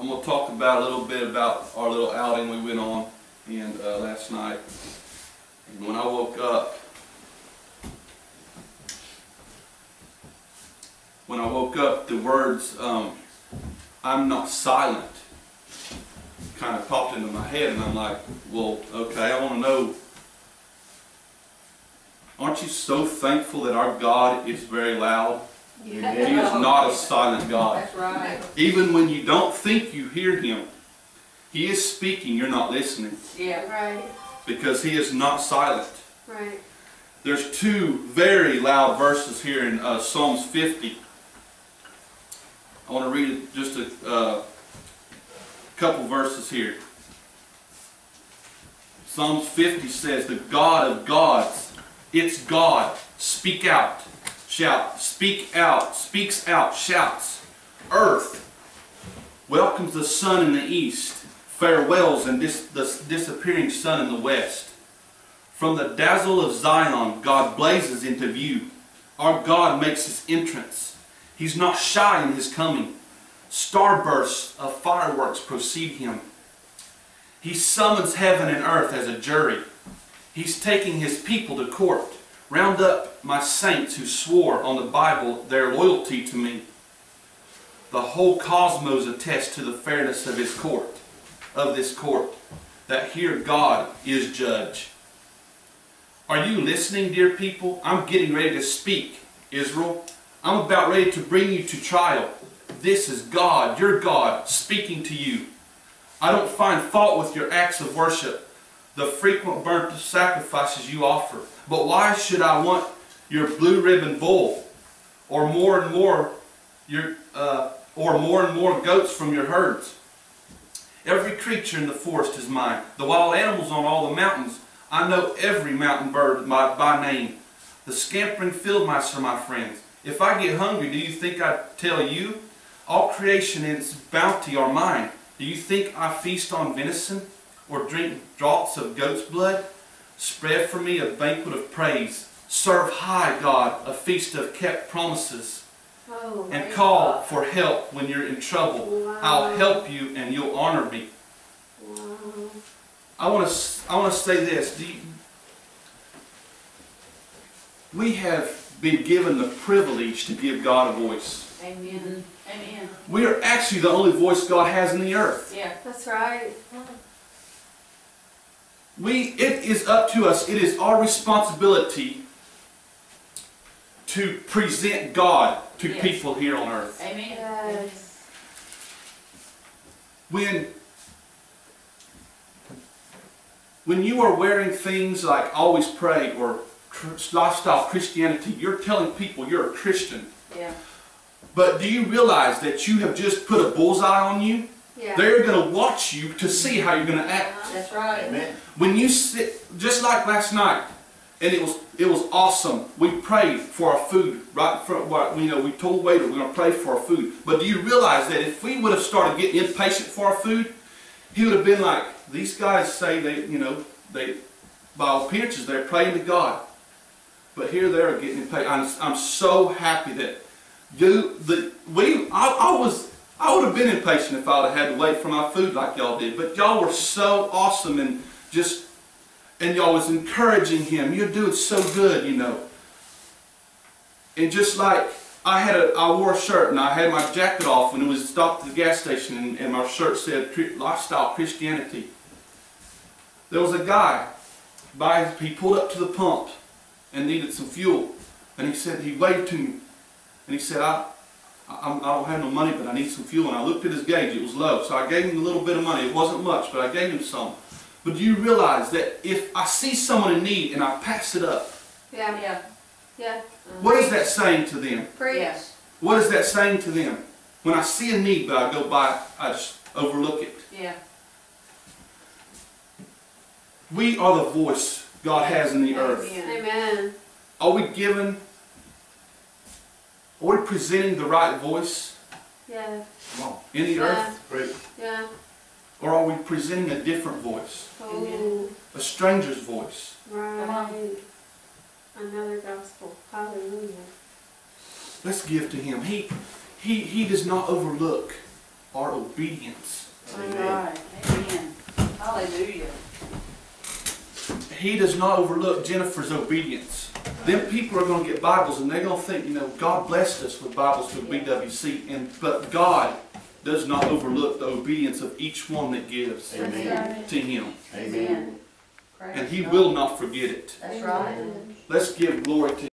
I'm going to talk about a little bit about our little outing we went on and last night. And when I woke up, the words, "I'm not silent," kind of popped into my head, and I'm like, well, okay, I want to know, aren't you so thankful that our God is very loud? Yeah. He is not a silent God. That's right. Even when you don't think you hear Him, He is speaking, you're not listening. Yeah. Right. Because He is not silent. Right. There's two very loud verses here in Psalms 50. I want to read just a couple verses here. Psalms 50 says, "The God of gods, it's God, speak out, shout, speak out, speaks out, shouts. Earth welcomes the sun in the east, farewells and the disappearing sun in the west. From the dazzle of Zion, God blazes into view. Our God makes His entrance. He's not shy in His coming. Starbursts of fireworks precede Him. He summons heaven and earth as a jury. He's taking His people to court. Round up my saints who swore on the Bible their loyalty to me. The whole cosmos attests to the fairness of His court, of this court, that here God is judge." Are you listening, dear people? I'm getting ready to speak, Israel. I'm about ready to bring you to trial. This is God, your God, speaking to you. I don't find fault with your acts of worship, the frequent burnt sacrifices you offer. But why should I want your blue ribbon bull, or more and more goats from your herds? Every creature in the forest is mine. The wild animals on all the mountains. I know every mountain bird by name. The scampering field mice are my friends. If I get hungry, do you think I'd tell you? All creation and its bounty are mine. Do you think I feast on venison or drink draughts of goat's blood? Spread for me a banquet of praise. Serve high, God, a feast of kept promises. Oh, And call for help when you're in trouble. Wow. I'll help you and you'll honor me. Wow. I want to say this. We have been given the privilege to give God a voice. Amen. Amen. We are actually the only voice God has in the earth. Yeah. That's right. It is up to us. It is our responsibility to present God to Yes. people here on earth. Amen. Yes. When you are wearing things like always pray or lifestyle Christianity, you're telling people you're a Christian. Yeah. But do you realize that you have just put a bullseye on you? Yeah. They're going to watch you to see how you're going to act. That's right. Amen. When you sit, just like last night, and it was awesome. We prayed for our food right in front. We told the waiter we're going to pray for our food. But do you realize that if we would have started getting impatient for our food, he would have been like, these guys say they by all appearances they're praying to God, but here they are getting impatient. I'm so happy that I would have been impatient if I would have had to wait for my food like y'all did. But y'all were so awesome and y'all was encouraging him. You're doing so good, And just like I wore a shirt and I had my jacket off when it was stopped at the gas station and my shirt said Lifestyle Christianity. There was a guy, he pulled up to the pump and needed some fuel. And he waved to me and he said, I don't have no money, but I need some fuel. And I looked at his gauge, it was low. So I gave him a little bit of money. It wasn't much, but I gave him some. But do you realize that if I see someone in need and I pass it up, Yeah. Yeah. Yeah. what is that saying to them? Preach. Yes. What is that saying to them? When I see a need, but I go by, I just overlook it. Yeah. We are the voice God has in the earth. Amen. Are we presenting the right voice Yeah. in the earth? Great. Yeah. Or are we presenting a different voice? Oh. A stranger's voice? Right. Another gospel. Hallelujah. Let's give to Him. He does not overlook our obedience. All right. Amen. Hallelujah. He does not overlook Jennifer's obedience. Them people are going to get Bibles and they're going to think, you know, God blessed us with Bibles through BWC, but God does not overlook the obedience of each one that gives Amen. to Him. Amen. Praise And He God. will not forget it. That's right. Let's give glory to